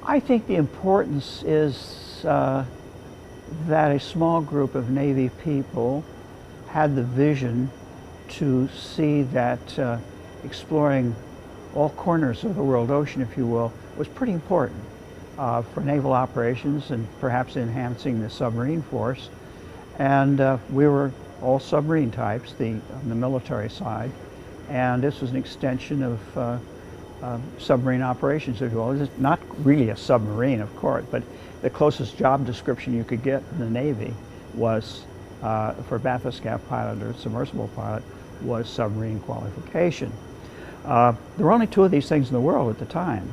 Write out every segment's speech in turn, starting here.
I think the importance is that a small group of Navy people had the vision to see that exploring all corners of the world ocean, if you will, was pretty important for naval operations and perhaps enhancing the submarine force. And we were all submarine types, on the military side, and this was an extension of submarine operations, if you will. It's not really a submarine, of course, but the closest job description you could get in the Navy was, for bathycaphe pilot or submersible pilot, was submarine qualification. There were only two of these things in the world at the time.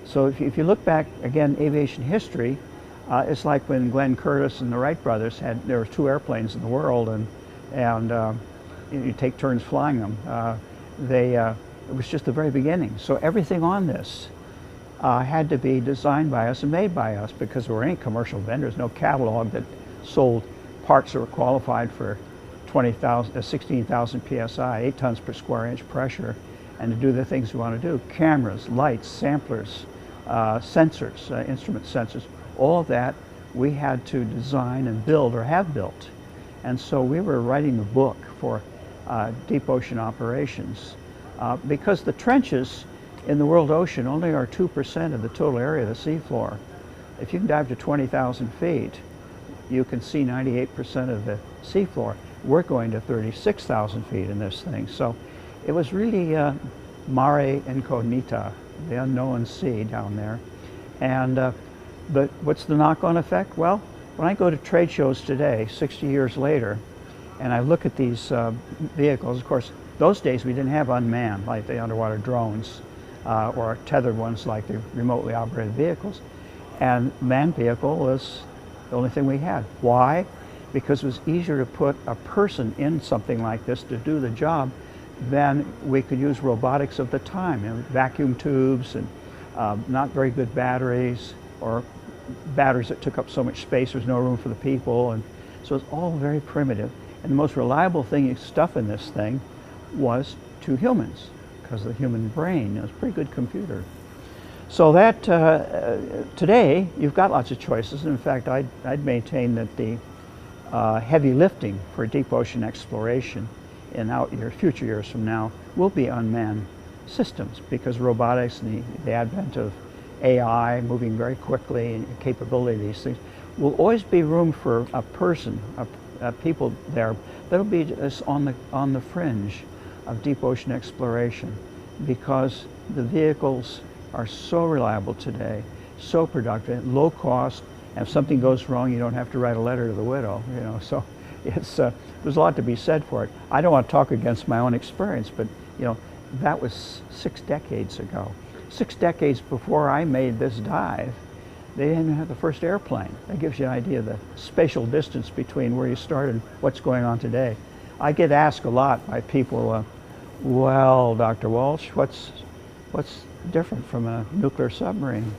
So if you look back, again, aviation history, it's like when Glenn Curtiss and the Wright brothers there were two airplanes in the world, and you take turns flying them. It was just the very beginning. So everything on this had to be designed by us and made by us, because there were any commercial vendors, no catalog that sold parts that were qualified for 16,000 psi, 8 tons per square inch pressure, and to do the things we want to do: cameras, lights, samplers, sensors, instrument sensors. All of that we had to design and build or have built. And so we were writing the book for deep ocean operations, because the trenches in the world ocean only are 2% of the total area of the seafloor. If you can dive to 20,000 feet, you can see 98% of the seafloor. We're going to 36,000 feet in this thing. So it was really mare incognita, the unknown sea down there. And but what's the knock-on effect? Well, when I go to trade shows today, 60 years later, and I look at these vehicles, of course, those days we didn't have unmanned, like the underwater drones, or tethered ones like the remotely operated vehicles. And manned vehicle was the only thing we had. Why? Because it was easier to put a person in something like this to do the job than we could use robotics of the time. You know, vacuum tubes and not very good batteries, or batteries that took up so much space there's no room for the people. And so it's all very primitive. And the most reliable stuff in this thing was 2 humans, because the human brain is a pretty good computer. So that today you've got lots of choices. In fact, I'd maintain that the heavy lifting for deep ocean exploration in future years from now will be unmanned systems, because robotics and the advent of AI moving very quickly, and the capability of these things, will always be room for a person, people there that'll be just on the fringe of deep ocean exploration, because the vehicles are so reliable today, so productive, low cost, and if something goes wrong, you don't have to write a letter to the widow, you know. So it's there's a lot to be said for it. I don't want to talk against my own experience, but you know, that was 6 decades ago. 6 decades before I made this dive, they didn't have the first airplane. That gives you an idea of the spatial distance between where you started and what's going on today. I get asked a lot by people, well, Dr. Walsh, what's different from a nuclear submarine?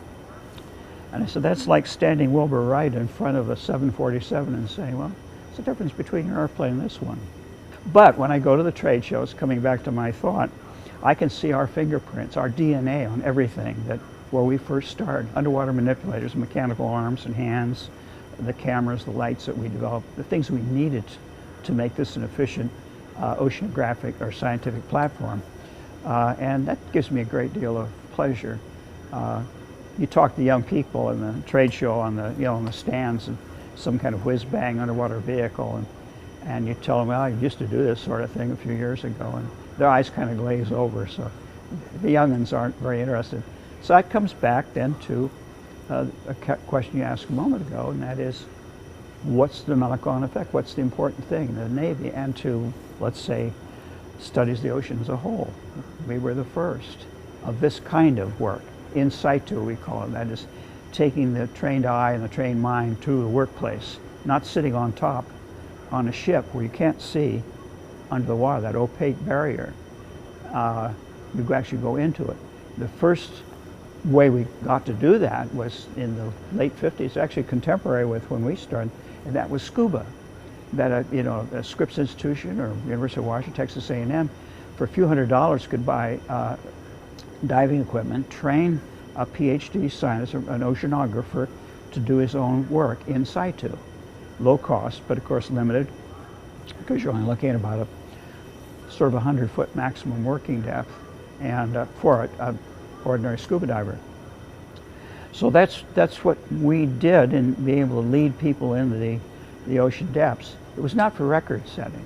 And I said, that's like standing Wilbur Wright in front of a 747 and saying, well, what's the difference between your airplane and this one? But when I go to the trade shows, coming back to my thought, I can see our fingerprints, our DNA on everything, that where we first started. Underwater manipulators, mechanical arms and hands, the cameras, the lights that we developed, the things we needed to make this an efficient oceanographic or scientific platform. And that gives me a great deal of pleasure. You talk to young people in the trade show on the stands, and some kind of whiz-bang underwater vehicle, and you tell them, well, I used to do this sort of thing a few years ago, and their eyes kind of glaze over, so the young'uns aren't very interested. So that comes back then to a question you asked a moment ago, and that is, what's the knock-on effect? What's the important thing in the Navy, and to, let's say, studies the ocean as a whole? We were the first of this kind of work, in situ we call it. That is, taking the trained eye and the trained mind to the workplace, not sitting on top on a ship where you can't see under the water, that opaque barrier. You actually go into it. The first way we got to do that was in the late 50s, actually contemporary with when we started, and that was scuba. That a Scripps institution or University of Washington, Texas A&M, for a few $100s could buy diving equipment, train a PhD scientist, an oceanographer, to do his own work in situ. Low cost, but of course limited, because you're only looking at about a sort of 100-foot maximum working depth, and for an ordinary scuba diver. So that's what we did in being able to lead people into the ocean depths. It was not for record setting.